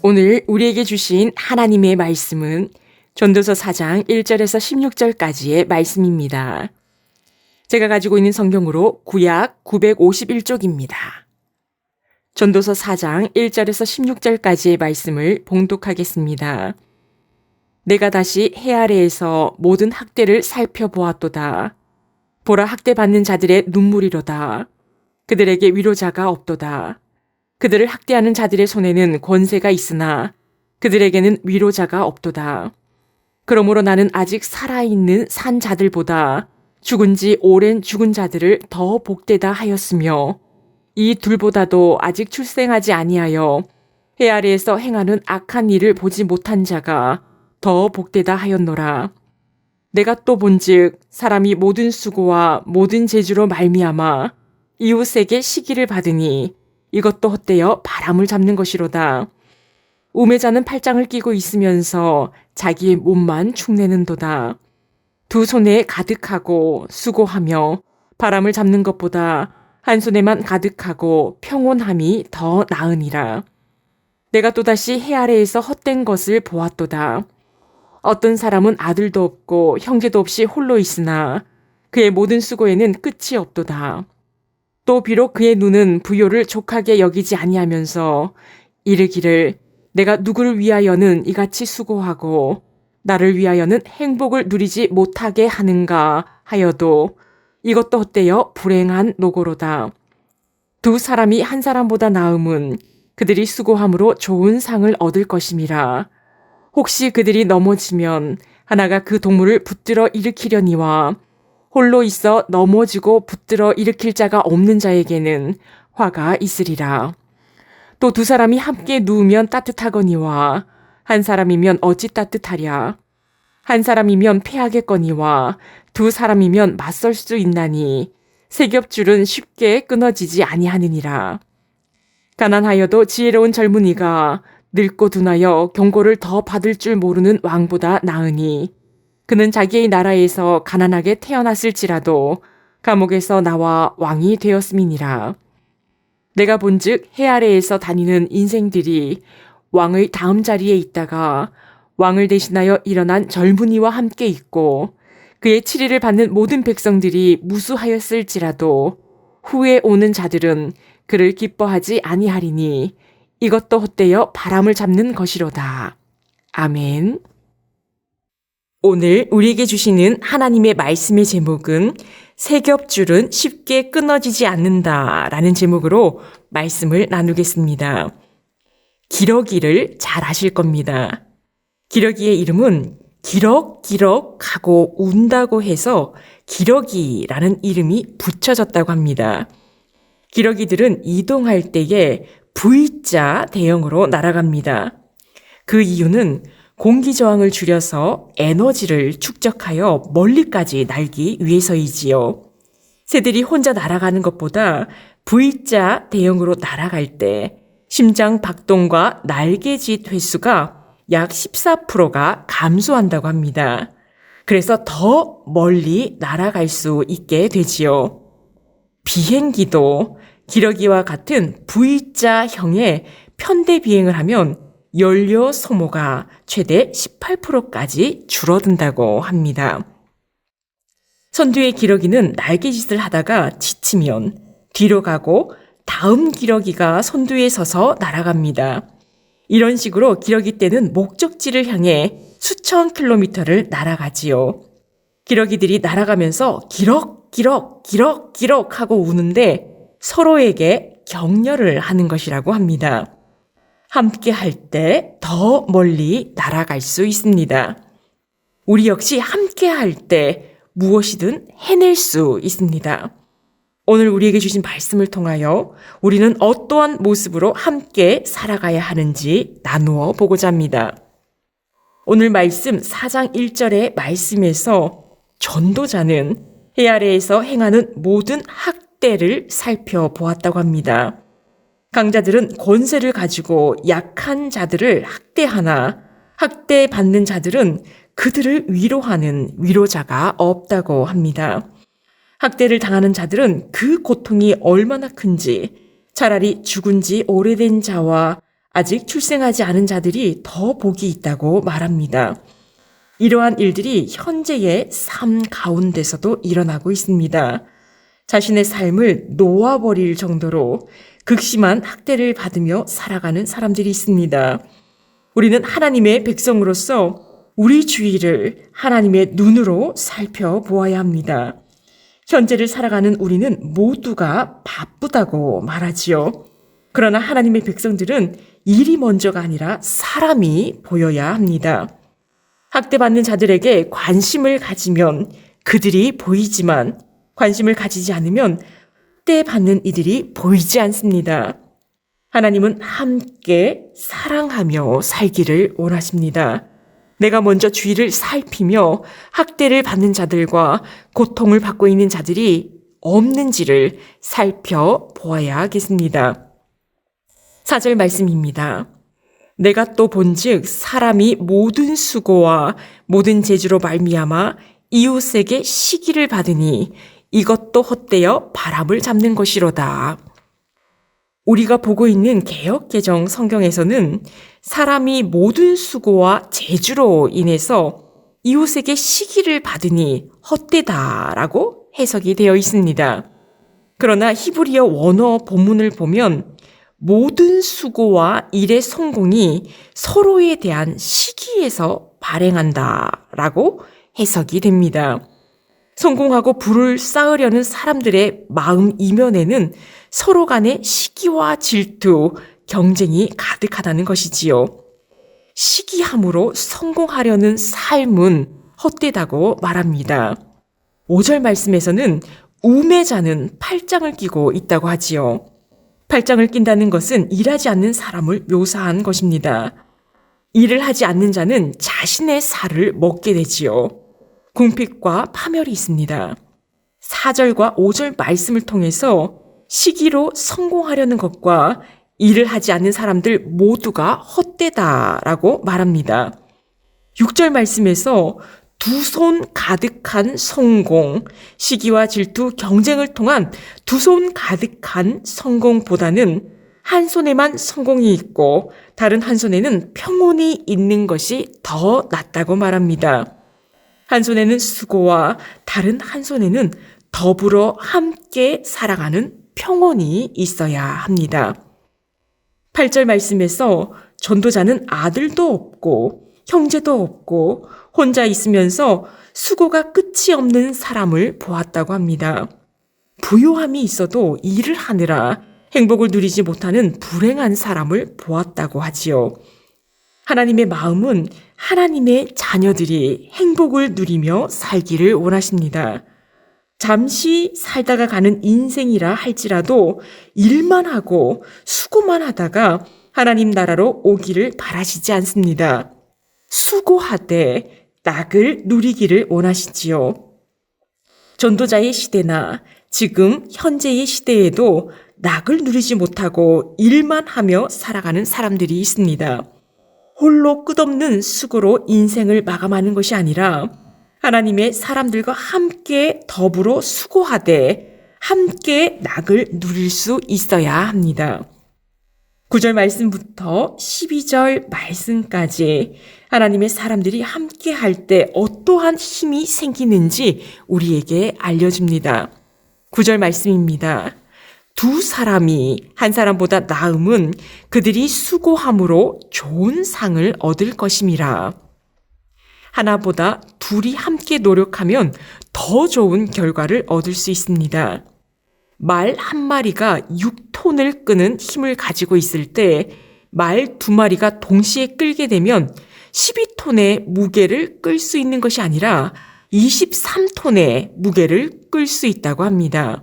오늘 우리에게 주신 하나님의 말씀은 전도서 4장 1절에서 16절까지의 말씀입니다. 제가 가지고 있는 성경으로 구약 951쪽입니다. 전도서 4장 1절에서 16절까지의 말씀을 봉독하겠습니다. 내가 다시 해 아래에서 모든 학대를 살펴보았도다. 보라, 학대받는 자들의 눈물이로다. 그들에게 위로자가 없도다. 그들을 학대하는 자들의 손에는 권세가 있으나 그들에게는 위로자가 없도다. 그러므로 나는 아직 살아있는 산 자들보다 죽은 지 오랜 죽은 자들을 더 복되다 하였으며 이 둘보다도 아직 출생하지 아니하여 해 아래에서 행하는 악한 일을 보지 못한 자가 더 복되다 하였노라. 내가 또 본즉 사람이 모든 수고와 모든 재주로 말미암아 이웃에게 시기를 받으니 이것도 헛되어 바람을 잡는 것이로다. 우매자는 팔짱을 끼고 있으면서 자기의 몸만 축내는도다. 두 손에 가득하고 수고하며 바람을 잡는 것보다 한 손에만 가득하고 평온함이 더 나으니라. 내가 또다시 해 아래에서 헛된 것을 보았도다. 어떤 사람은 아들도 없고 형제도 없이 홀로 있으나 그의 모든 수고에는 끝이 없도다. 또 비록 그의 눈은 부요를 족하게 여기지 아니하면서 이르기를 내가 누구를 위하여는 이같이 수고하고 나를 위하여는 행복을 누리지 못하게 하는가 하여도 이것도 헛되어 불행한 노고로다. 두 사람이 한 사람보다 나음은 그들이 수고함으로 좋은 상을 얻을 것임이라. 혹시 그들이 넘어지면 하나가 그 동물을 붙들어 일으키려니와 홀로 있어 넘어지고 붙들어 일으킬 자가 없는 자에게는 화가 있으리라. 또 두 사람이 함께 누우면 따뜻하거니와 한 사람이면 어찌 따뜻하랴. 한 사람이면 패하겠거니와 두 사람이면 맞설 수 있나니 세 겹줄은 쉽게 끊어지지 아니하느니라. 가난하여도 지혜로운 젊은이가 늙고 둔하여 경고를 더 받을 줄 모르는 왕보다 나으니 그는 자기의 나라에서 가난하게 태어났을지라도 감옥에서 나와 왕이 되었음이니라. 내가 본즉 해 아래에서 다니는 인생들이 왕의 다음 자리에 있다가 왕을 대신하여 일어난 젊은이와 함께 있고 그의 치리를 받는 모든 백성들이 무수하였을지라도 후에 오는 자들은 그를 기뻐하지 아니하리니 이것도 헛되어 바람을 잡는 것이로다. 아멘. 오늘 우리에게 주시는 하나님의 말씀의 제목은 세 겹줄은 쉽게 끊어지지 않는다 라는 제목으로 말씀을 나누겠습니다. 기러기를 잘 아실 겁니다. 기러기의 이름은 기럭기럭하고 운다고 해서 기러기라는 이름이 붙여졌다고 합니다. 기러기들은 이동할 때에 V자 대형으로 날아갑니다. 그 이유는 공기 저항을 줄여서 에너지를 축적하여 멀리까지 날기 위해서이지요. 새들이 혼자 날아가는 것보다 V자 대형으로 날아갈 때 심장 박동과 날개짓 횟수가 약 14%가 감소한다고 합니다. 그래서 더 멀리 날아갈 수 있게 되지요. 비행기도 기러기와 같은 V자형의 편대 비행을 하면 연료 소모가 최대 18%까지 줄어든다고 합니다. 선두의 기러기는 날개짓을 하다가 지치면 뒤로 가고 다음 기러기가 선두에 서서 날아갑니다. 이런 식으로 기러기 떼는 목적지를 향해 수천 킬로미터를 날아가지요. 기러기들이 날아가면서 기럭기럭 하고 우는데 서로에게 격려를 하는 것이라고 합니다. 함께 할 때 더 멀리 날아갈 수 있습니다. 우리 역시 함께 할 때 무엇이든 해낼 수 있습니다. 오늘 우리에게 주신 말씀을 통하여 우리는 어떠한 모습으로 함께 살아가야 하는지 나누어 보고자 합니다. 오늘 말씀 4장 1절의 말씀에서 전도자는 해 아래에서 행하는 모든 학대를 살펴보았다고 합니다. 강자들은 권세를 가지고 약한 자들을 학대하나 학대받는 자들은 그들을 위로하는 위로자가 없다고 합니다. 학대를 당하는 자들은 그 고통이 얼마나 큰지 차라리 죽은 지 오래된 자와 아직 출생하지 않은 자들이 더 복이 있다고 말합니다. 이러한 일들이 현재의 삶 가운데서도 일어나고 있습니다. 자신의 삶을 놓아버릴 정도로 극심한 학대를 받으며 살아가는 사람들이 있습니다. 우리는 하나님의 백성으로서 우리 주위를 하나님의 눈으로 살펴보아야 합니다. 현재를 살아가는 우리는 모두가 바쁘다고 말하지요. 그러나 하나님의 백성들은 일이 먼저가 아니라 사람이 보여야 합니다. 학대받는 자들에게 관심을 가지면 그들이 보이지만 관심을 가지지 않으면 학대받는 이들이 보이지 않습니다. 하나님은 함께 사랑하며 살기를 원하십니다. 내가 먼저 주위를 살피며 학대를 받는 자들과 고통을 받고 있는 자들이 없는지를 살펴보아야 하겠습니다. 4절 말씀입니다. 내가 또 본즉 사람이 모든 수고와 모든 재주로 말미암아 이웃에게 시기를 받으니 이것도 헛되어 바람을 잡는 것이로다. 우리가 보고 있는 개역개정 성경에서는 사람이 모든 수고와 재주로 인해서 이웃에게 시기를 받으니 헛되다라고 해석이 되어 있습니다. 그러나 히브리어 원어 본문을 보면 모든 수고와 일의 성공이 서로에 대한 시기에서 발행한다라고 해석이 됩니다. 성공하고 부를 쌓으려는 사람들의 마음 이면에는 서로 간의 시기와 질투, 경쟁이 가득하다는 것이지요. 시기함으로 성공하려는 삶은 헛되다고 말합니다. 5절 말씀에서는 우매자는 팔짱을 끼고 있다고 하지요. 팔짱을 낀다는 것은 일하지 않는 사람을 묘사한 것입니다. 일을 하지 않는 자는 자신의 살을 먹게 되지요. 궁핍과 파멸이 있습니다. 4절과 5절 말씀을 통해서 시기로 성공하려는 것과 일을 하지 않는 사람들 모두가 헛되다라고 말합니다. 6절 말씀에서 두 손 가득한 성공, 시기와 질투, 경쟁을 통한 두 손 가득한 성공보다는 한 손에만 성공이 있고 다른 한 손에는 평온이 있는 것이 더 낫다고 말합니다. 한 손에는 수고와 다른 한 손에는 더불어 함께 살아가는 평온이 있어야 합니다. 8절 말씀에서 전도자는 아들도 없고 형제도 없고 혼자 있으면서 수고가 끝이 없는 사람을 보았다고 합니다. 부요함이 있어도 일을 하느라 행복을 누리지 못하는 불행한 사람을 보았다고 하지요. 하나님의 마음은 하나님의 자녀들이 행복을 누리며 살기를 원하십니다. 잠시 살다가 가는 인생이라 할지라도 일만 하고 수고만 하다가 하나님 나라로 오기를 바라시지 않습니다. 수고하되 낙을 누리기를 원하시지요. 전도자의 시대나 지금 현재의 시대에도 낙을 누리지 못하고 일만 하며 살아가는 사람들이 있습니다. 홀로 끝없는 수고로 인생을 마감하는 것이 아니라 하나님의 사람들과 함께 더불어 수고하되 함께 낙을 누릴 수 있어야 합니다. 9절 말씀부터 12절 말씀까지 하나님의 사람들이 함께 할 때 어떠한 힘이 생기는지 우리에게 알려줍니다. 9절 말씀입니다. 두 사람이 한 사람보다 나음은 그들이 수고함으로 좋은 상을 얻을 것임이라. 하나보다 둘이 함께 노력하면 더 좋은 결과를 얻을 수 있습니다. 말 한 마리가 6톤을 끄는 힘을 가지고 있을 때 말 2마리가 동시에 끌게 되면 12톤의 무게를 끌 수 있는 것이 아니라 23톤의 무게를 끌 수 있다고 합니다.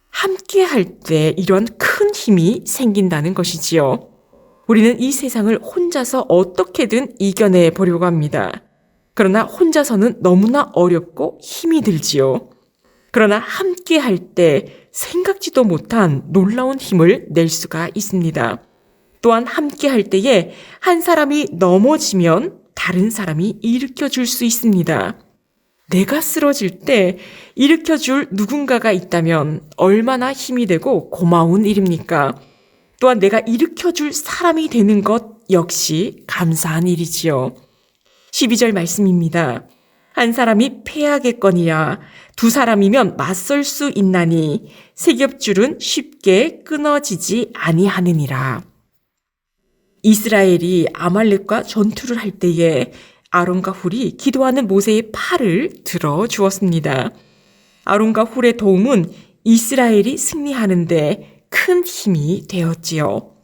함께 할 때 이런 큰 힘이 생긴다는 것이지요. 우리는 이 세상을 혼자서 어떻게든 이겨내 보려고 합니다. 그러나 혼자서는 너무나 어렵고 힘이 들지요. 그러나 함께 할 때 생각지도 못한 놀라운 힘을 낼 수가 있습니다. 또한 함께 할 때에 한 사람이 넘어지면 다른 사람이 일으켜 줄 수 있습니다. 내가 쓰러질 때 일으켜 줄 누군가가 있다면 얼마나 힘이 되고 고마운 일입니까? 또한 내가 일으켜줄 사람이 되는 것 역시 감사한 일이지요. 12절 말씀입니다. 한 사람이 패하겠거니와 두 사람이면 맞설 수 있나니 세 겹줄은 쉽게 끊어지지 아니하느니라. 이스라엘이 아말렉과 전투를 할 때에 아론과 훌이 기도하는 모세의 팔을 들어 주었습니다. 아론과 훌의 도움은 이스라엘이 승리하는데 큰 힘이 되었지요.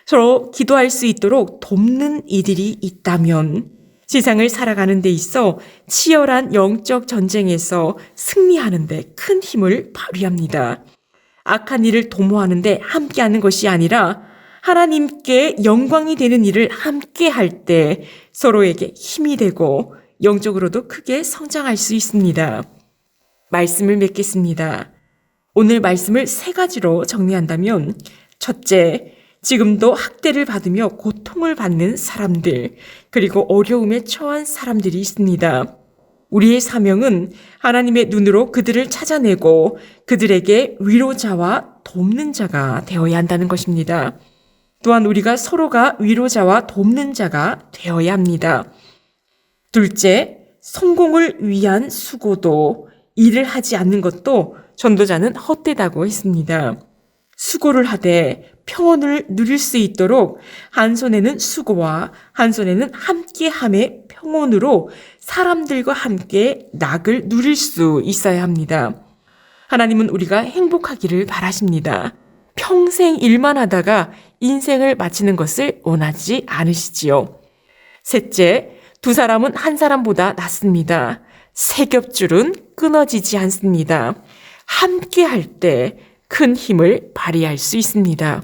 서로 기도할 수 있도록 돕는 이들이 있다면 세상을 살아가는 데 있어 치열한 영적 전쟁에서 승리하는 데 큰 힘을 발휘합니다. 악한 일을 도모하는 데 함께하는 것이 아니라 하나님께 영광이 되는 일을 함께 할 때 서로에게 힘이 되고 영적으로도 크게 성장할 수 있습니다. 말씀을 맺겠습니다. 오늘 말씀을 세 가지로 정리한다면 첫째, 지금도 학대를 받으며 고통을 받는 사람들, 그리고 어려움에 처한 사람들이 있습니다. 우리의 사명은 하나님의 눈으로 그들을 찾아내고 그들에게 위로자와 돕는 자가 되어야 한다는 것입니다. 또한 우리가 서로가 위로자와 돕는 자가 되어야 합니다. 둘째, 성공을 위한 수고도 일을 하지 않는 것도 전도자는 헛되다고 했습니다. 수고를 하되 평온을 누릴 수 있도록 한 손에는 수고와 한 손에는 함께함의 평온으로 사람들과 함께 낙을 누릴 수 있어야 합니다. 하나님은 우리가 행복하기를 바라십니다. 평생 일만 하다가 인생을 마치는 것을 원하지 않으시지요. 셋째, 두 사람은 한 사람보다 낫습니다. 세 겹줄은 끊어지지 않습니다. 함께 할 때 큰 힘을 발휘할 수 있습니다.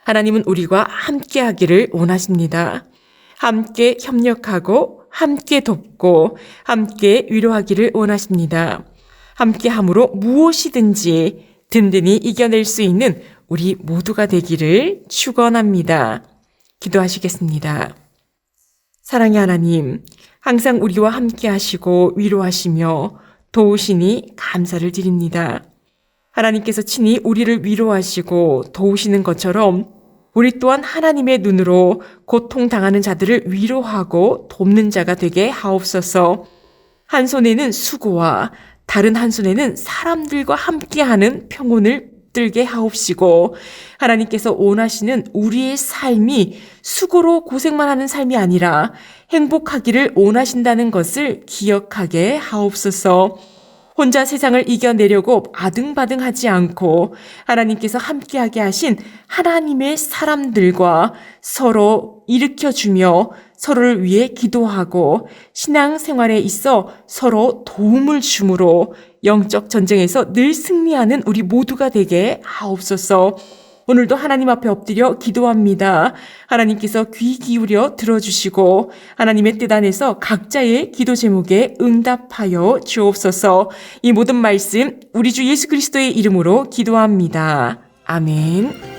하나님은 우리와 함께 하기를 원하십니다. 함께 협력하고 함께 돕고 함께 위로하기를 원하십니다. 함께 함으로 무엇이든지 든든히 이겨낼 수 있는 우리 모두가 되기를 축원합니다. 기도하시겠습니다. 사랑의 하나님, 항상 우리와 함께 하시고 위로하시며 도우시니 감사를 드립니다. 하나님께서 친히 우리를 위로하시고 도우시는 것처럼 우리 또한 하나님의 눈으로 고통당하는 자들을 위로하고 돕는 자가 되게 하옵소서. 한 손에는 수고와 다른 한 손에는 사람들과 함께하는 평온을 붙들게 하옵시고 하나님께서 원하시는 우리의 삶이 수고로 고생만 하는 삶이 아니라 행복하기를 원하신다는 것을 기억하게 하옵소서. 혼자 세상을 이겨내려고 아등바등하지 않고 하나님께서 함께하게 하신 하나님의 사람들과 서로 일으켜주며 서로를 위해 기도하고 신앙생활에 있어 서로 도움을 주므로 영적 전쟁에서 늘 승리하는 우리 모두가 되게 하옵소서. 오늘도 하나님 앞에 엎드려 기도합니다. 하나님께서 귀 기울여 들어주시고 하나님의 뜻 안에서 각자의 기도 제목에 응답하여 주옵소서. 이 모든 말씀 우리 주 예수 그리스도의 이름으로 기도합니다. 아멘.